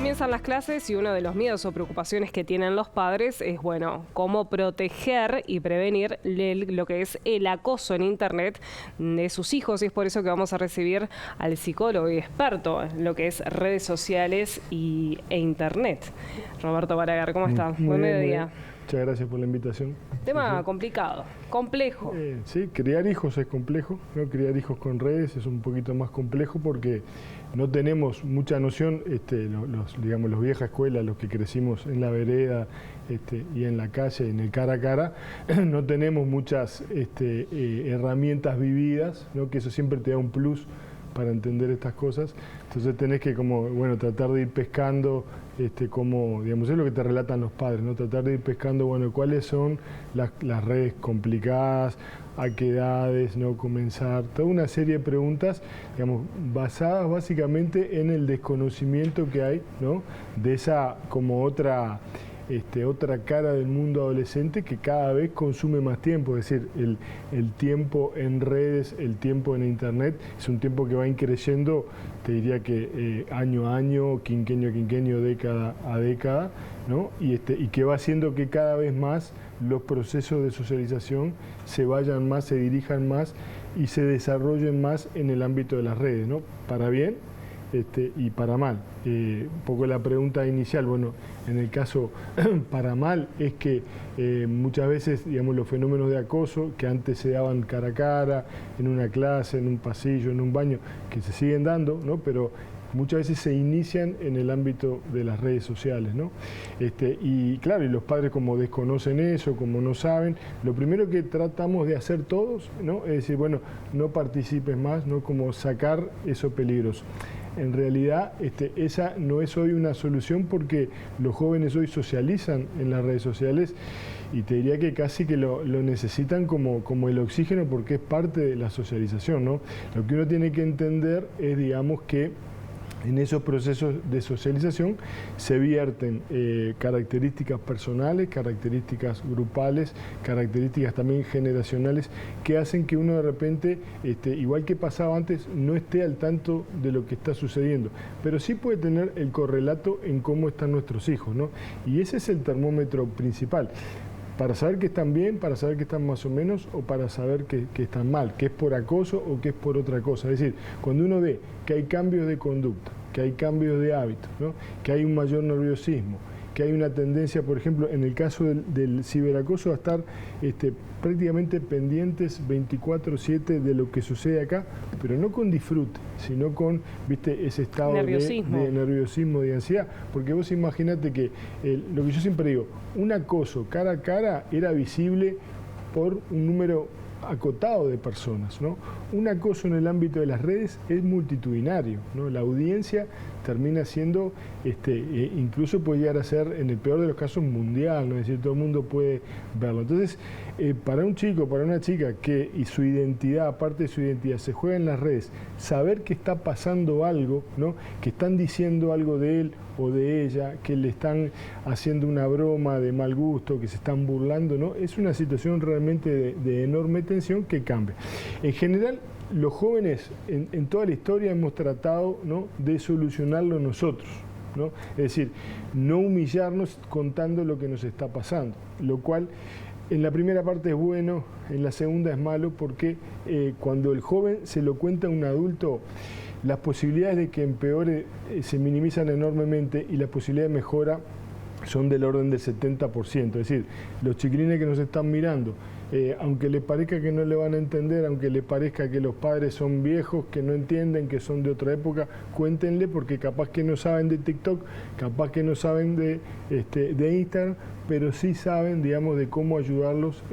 Comienzan las clases y uno de los miedos o preocupaciones que tienen los padres es, bueno, cómo proteger y prevenir lo que es el acoso en Internet de sus hijos. Y es por eso que vamos a recibir al psicólogo y experto en lo que es redes sociales e Internet. Roberto Baraguer, ¿cómo está? Buen mediodía. Muchas gracias por la invitación. Tema complicado, complejo. Sí, criar hijos es complejo, ¿no? Criar hijos con redes es un poquito más complejo porque no tenemos mucha noción, digamos, los vieja escuela, los que crecimos en la vereda y en la calle, en el cara a cara, no tenemos muchas herramientas vividas, ¿no? Que eso siempre te da un plus para entender estas cosas. Entonces tenés que tratar de ir pescando, como, digamos, es lo que te relatan los padres, ¿no? Tratar de ir pescando, cuáles son las redes complicadas, a qué edades, ¿no? Comenzar, toda una serie de preguntas, digamos, basadas básicamente en el desconocimiento que hay, ¿no? De esa como otra cara del mundo adolescente que cada vez consume más tiempo, es decir, el tiempo en redes, el tiempo en Internet, es un tiempo que va increyendo, te diría que año a año, quinquenio a quinquenio, década a década, ¿no? Y que va haciendo que cada vez más los procesos de socialización se vayan más, se dirijan más y se desarrollen más en el ámbito de las redes, ¿no? Para bien y para mal. Un poco la pregunta inicial, en el caso para mal es que muchas veces, digamos, los fenómenos de acoso que antes se daban cara a cara, en una clase, en un pasillo, en un baño, que se siguen dando, ¿no? Pero muchas veces se inician en el ámbito de las redes sociales, ¿no? Y claro, y los padres como desconocen eso, como no saben, lo primero que tratamos de hacer todos, ¿no? Es decir, no participes más, ¿no? Como sacar eso peligroso. En realidad, esa no es hoy una solución porque los jóvenes hoy socializan en las redes sociales y te diría que casi que lo necesitan como el oxígeno porque es parte de la socialización, ¿no? Lo que uno tiene que entender es, digamos, que en esos procesos de socialización se vierten características personales, características grupales, características también generacionales que hacen que uno de repente, igual que pasaba antes, no esté al tanto de lo que está sucediendo, pero sí puede tener el correlato en cómo están nuestros hijos, ¿no? Y ese es el termómetro principal. Para saber que están bien, para saber que están más o menos, o para saber que están mal, que es por acoso o que es por otra cosa. Es decir, cuando uno ve que hay cambios de conducta, que hay cambios de hábitos, ¿no? Que hay un mayor nerviosismo, que hay una tendencia, por ejemplo, en el caso del ciberacoso, a estar prácticamente pendientes 24/7 de lo que sucede acá, pero no con disfrute, sino con, ese estado de nerviosismo, de ansiedad. Porque vos imaginate que, lo que yo siempre digo, un acoso cara a cara era visible por un número acotado de personas, ¿no? Un acoso en el ámbito de las redes es multitudinario, ¿no? La audiencia termina siendo, incluso puede llegar a ser, en el peor de los casos, mundial, ¿no? Es decir, todo el mundo puede verlo. Entonces, para un chico, para una chica y su identidad, aparte de su identidad, se juega en las redes, saber que está pasando algo, ¿no? Que están diciendo algo de él o de ella, que le están haciendo una broma de mal gusto, que se están burlando, ¿no? Es una situación realmente de enorme tensión que cambia. En general, los jóvenes en toda la historia hemos tratado, ¿no? De solucionarlo nosotros, ¿no? Es decir, no humillarnos contando lo que nos está pasando, lo cual en la primera parte es bueno, en la segunda es malo, porque cuando el joven se lo cuenta a un adulto, las posibilidades de que empeore se minimizan enormemente y las posibilidades de mejora son del orden del 70%. Es decir, los chiquilines que nos están mirando, aunque les parezca que no le van a entender, aunque les parezca que los padres son viejos, que no entienden, que son de otra época, cuéntenle porque capaz que no saben de TikTok, capaz que no saben de Instagram, pero sí saben, digamos, de cómo ayudarlos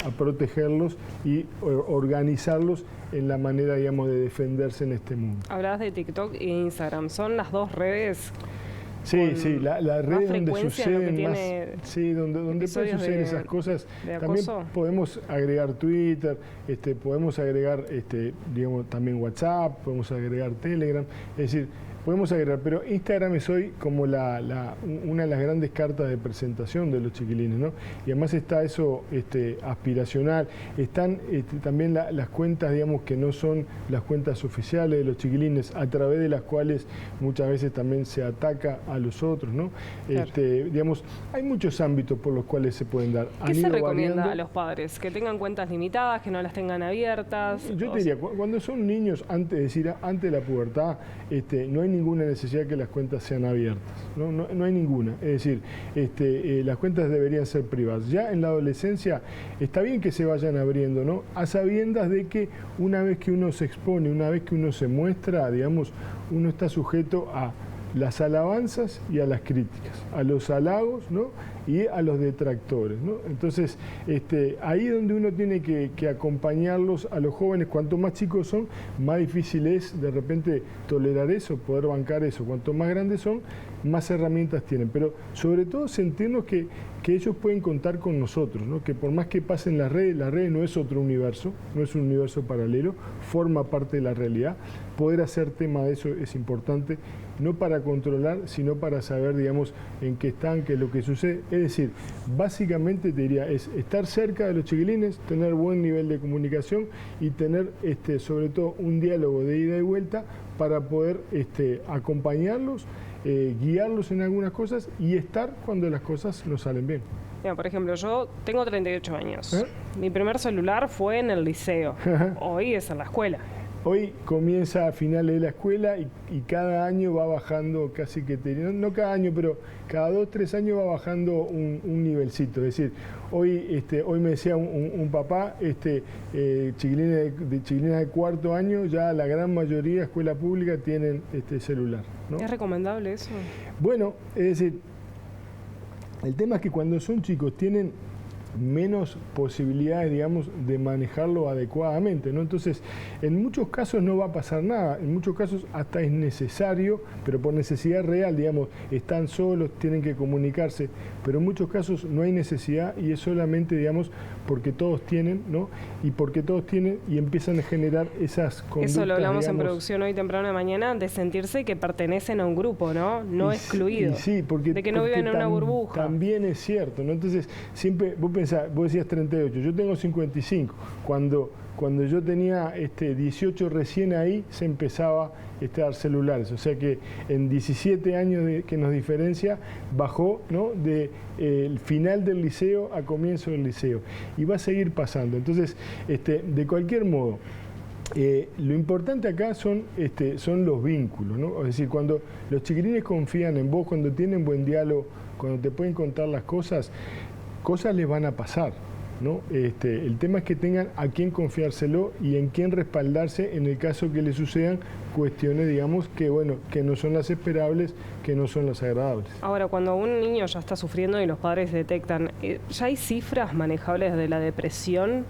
a protegerlos y organizarlos en la manera, digamos, de defenderse en este mundo. Hablabas de TikTok e Instagram, ¿son las dos redes? Sí, la red donde suceden más, donde pueden suceder esas cosas. También podemos agregar Twitter, podemos agregar, digamos, también WhatsApp, podemos agregar Telegram. Es decir, podemos agregar, pero Instagram es hoy como una de las grandes cartas de presentación de los chiquilines, ¿no? Y además está eso aspiracional, están también las cuentas, digamos, que no son las cuentas oficiales de los chiquilines, a través de las cuales muchas veces también se ataca a los otros, ¿no? Claro. Digamos, hay muchos ámbitos por los cuales se pueden dar. ¿Qué se recomienda a los padres? ¿Que tengan cuentas limitadas, que no las tengan abiertas? Yo te diría, cuando son niños, antes de la pubertad, no hay ninguna necesidad que las cuentas sean abiertas, no hay ninguna. Es decir, las cuentas deberían ser privadas. Ya en la adolescencia está bien que se vayan abriendo, ¿no? A sabiendas de que una vez que uno se expone, una vez que uno se muestra, digamos, uno está sujeto a las alabanzas y a las críticas, a los halagos, ¿no? Y a los detractores, ¿no? Entonces, ahí donde uno tiene que acompañarlos a los jóvenes, cuanto más chicos son, más difícil es de repente tolerar eso, poder bancar eso. Cuanto más grandes son, más herramientas tienen. Pero sobre todo sentirnos que ellos pueden contar con nosotros, ¿no? Que por más que pasen las redes no es otro universo, no es un universo paralelo, forma parte de la realidad. Poder hacer tema de eso es importante, no para controlar, sino para saber, digamos, en qué están, qué es lo que sucede. Es decir, básicamente te diría, es estar cerca de los chiquilines, tener buen nivel de comunicación y tener sobre todo un diálogo de ida y vuelta para poder acompañarlos, guiarlos en algunas cosas y estar cuando las cosas no salen bien. Mira, por ejemplo, yo tengo 38 años. Mi primer celular fue en el liceo. Hoy es en la escuela. Hoy comienza a finales de la escuela y cada año va bajando, casi que no cada año, pero cada 2 o 3 años va bajando un nivelcito. Es decir, hoy me decía un papá, chiquilines de cuarto año, ya la gran mayoría de escuela pública tienen celular, ¿no? ¿Es recomendable eso? Bueno, es decir, el tema es que cuando son chicos tienen menos posibilidades, digamos, de manejarlo adecuadamente, ¿no? Entonces, en muchos casos no va a pasar nada, en muchos casos hasta es necesario, pero por necesidad real, digamos, están solos, tienen que comunicarse, pero en muchos casos no hay necesidad y es solamente, digamos, porque todos tienen, ¿no? Y porque todos tienen y empiezan a generar esas conductas. Eso lo hablamos, digamos, en producción hoy temprano de mañana, de sentirse que pertenecen a un grupo, ¿no? No excluidos. Sí, porque, de que no viven en una burbuja. También es cierto, ¿no? Entonces, siempre, vos decías 38, yo tengo 55. Cuando yo tenía 18 recién ahí se empezaba a dar celulares, o sea que en 17 años que nos diferencia bajó, ¿no? De el final del liceo a comienzo del liceo y va a seguir pasando. Entonces, de cualquier modo, lo importante acá son los vínculos, ¿no? Es decir, cuando los chiquilines confían en vos, cuando tienen buen diálogo, cuando te pueden contar las cosas les van a pasar, ¿no? El tema es que tengan a quién confiárselo y en quién respaldarse en el caso que les sucedan cuestiones, digamos, que no son las esperables, que no son las agradables. Ahora, cuando un niño ya está sufriendo y los padres detectan, ¿ya hay cifras manejables de la depresión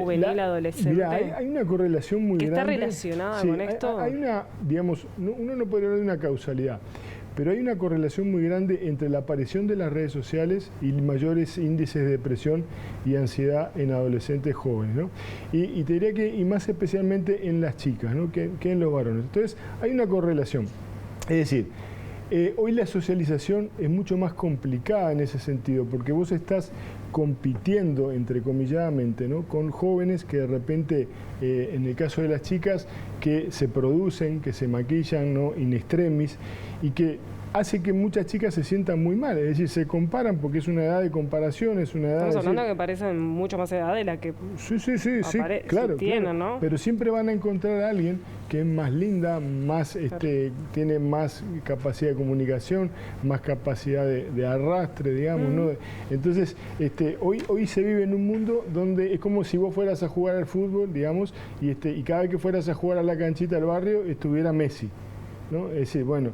juvenil adolescente? Mirá, hay una correlación muy grande. ¿Que está relacionada con esto? Hay una, digamos, uno no puede hablar de una causalidad, pero hay una correlación muy grande entre la aparición de las redes sociales y mayores índices de depresión y ansiedad en adolescentes jóvenes, ¿no? Y te diría que, y más especialmente en las chicas, ¿no? que en los varones. Entonces, hay una correlación. Es decir, hoy la socialización es mucho más complicada en ese sentido, porque vos estás compitiendo, entrecomilladamente, ¿no? Con jóvenes que de repente, en el caso de las chicas, que se producen, que se maquillan, ¿no? In extremis, y que hace que muchas chicas se sientan muy mal, es decir, se comparan porque es una edad de comparación, es una edad... Estamos hablando de que parecen mucho más edad de la que sí, claro, tienen, ¿no? Pero siempre van a encontrar a alguien que es más linda, más tiene más capacidad de comunicación, más capacidad de arrastre, digamos, ¿no? Entonces, hoy se vive en un mundo donde es como si vos fueras a jugar al fútbol, digamos, y cada vez que fueras a jugar a la canchita del barrio estuviera Messi, ¿no? Es decir, bueno,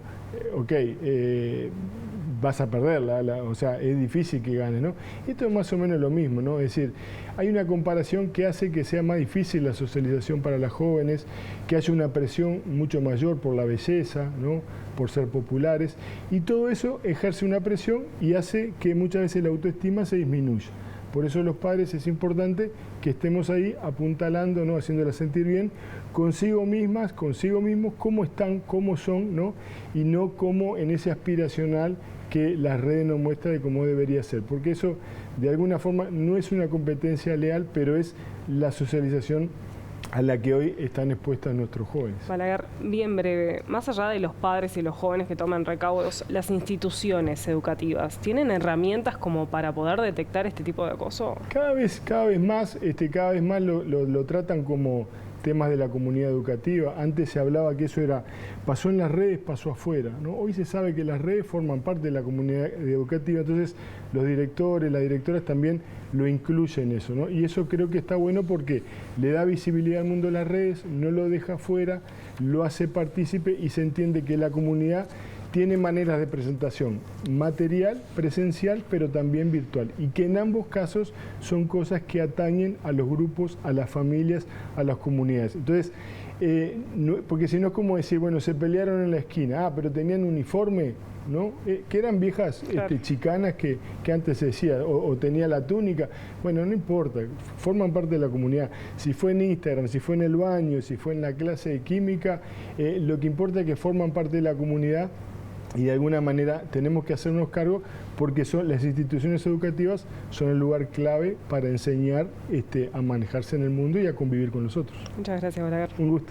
vas a perder, o sea, es difícil que ganes, ¿no? Esto es más o menos lo mismo, ¿no? Es decir, hay una comparación que hace que sea más difícil la socialización para las jóvenes, que haya una presión mucho mayor por la belleza, ¿no? Por ser populares, y todo eso ejerce una presión y hace que muchas veces la autoestima se disminuya. Por eso los padres es importante que estemos ahí apuntalando, ¿no? Haciéndolas sentir bien consigo mismas, consigo mismos, cómo están, cómo son, ¿no? Y no como en ese aspiracional que las redes nos muestran de cómo debería ser, porque eso de alguna forma no es una competencia leal, pero es la socialización a la que hoy están expuestas nuestros jóvenes. Balaguer, bien breve, más allá de los padres y los jóvenes que toman recaudos, las instituciones educativas, ¿tienen herramientas como para poder detectar este tipo de acoso? Cada vez más lo tratan como temas de la comunidad educativa. Antes se hablaba que eso pasó en las redes, pasó afuera, ¿no? Hoy se sabe que las redes forman parte de la comunidad educativa, entonces los directores, las directoras también lo incluyen eso, ¿no? Y eso creo que está bueno porque le da visibilidad al mundo de las redes, no lo deja afuera, lo hace partícipe y se entiende que la comunidad tiene maneras de presentación material, presencial, pero también virtual, y que en ambos casos son cosas que atañen a los grupos, a las familias, a las comunidades. Entonces, porque si no es como decir, bueno, se pelearon en la esquina, pero tenían uniforme, ¿no? Que eran viejas claro, chicanas que antes se decía, o tenía la túnica. Bueno, no importa, forman parte de la comunidad. Si fue en Instagram, si fue en el baño, si fue en la clase de química, lo que importa es que forman parte de la comunidad. Y de alguna manera tenemos que hacernos cargo porque las instituciones educativas son el lugar clave para enseñar a manejarse en el mundo y a convivir con los otros. Muchas gracias, Balaguer. Un gusto.